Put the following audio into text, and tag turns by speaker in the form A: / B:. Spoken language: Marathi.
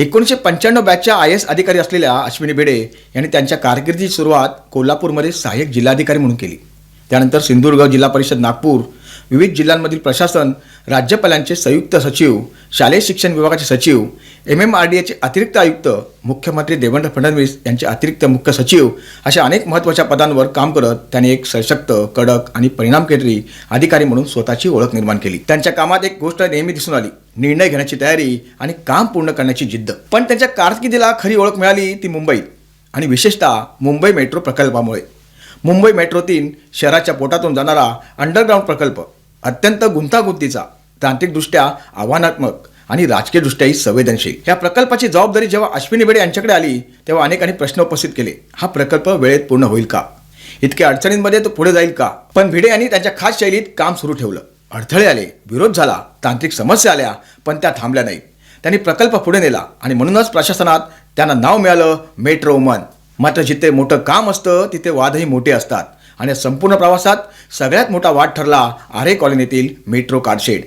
A: 1995 बॅचच्या IAS अधिकारी असलेल्या अश्विनी भिडे यांनी त्यांच्या कारकिर्दीची सुरुवात कोल्हापूरमध्ये सहाय्यक जिल्हाधिकारी म्हणून केली. त्यानंतर सिंधुदुर्ग जिल्हा परिषद, नागपूर, विविध जिल्ह्यांमधील प्रशासन, राज्यपालांचे संयुक्त सचिव, शालेय शिक्षण विभागाचे सचिव, MMRDAचे अतिरिक्त आयुक्त, मुख्यमंत्री देवेंद्र फडणवीस यांचे अतिरिक्त मुख्य सचिव अशा अनेक महत्त्वाच्या पदांवर काम करत त्यांनी एक सशक्त, कडक आणि परिणामकारी अधिकारी म्हणून स्वतःची ओळख निर्माण केली. त्यांच्या कामात एक गोष्ट नेहमी दिसून आली: निर्णय घेण्याची तयारी आणि काम पूर्ण करण्याची जिद्द. पण त्यांच्या कारकिर्दीला खरी ओळख मिळाली ती मुंबईत, आणि विशेषतः मुंबई मेट्रो प्रकल्पामुळे. मुंबई मेट्रो 3 शहराच्या पोटातून जाणारा अंडरग्राऊंड प्रकल्प अत्यंत गुंतागुंतीचा, तांत्रिकदृष्ट्या आव्हानात्मक आणि राजकीयदृष्ट्याही संवेदनशील. या प्रकल्पाची जबाबदारी जेव्हा अश्विनी भिडे यांच्याकडे आली तेव्हा अनेकांनी प्रश्न उपस्थित केले. हा प्रकल्प वेळेत पूर्ण होईल का? इतक्या अडचणींमध्ये तो पुढे जाईल का? पण भिडे यांनी त्यांच्या खास शैलीत काम सुरू ठेवलं. अडथळे आले, विरोध झाला, तांत्रिक समस्या आल्या, पण त्या थांबल्या नाहीत. त्यांनी प्रकल्प पुढे नेला आणि म्हणूनच प्रशासनात त्यांना नाव मिळालं मेट्रो वुमन. मात्र जिथे मोठं काम असतं तिथे वादही मोठे असतात, आणि संपूर्ण प्रवासात सगळ्यात मोठा वाद ठरला आरे कॉलनीतील मेट्रो कारशेड.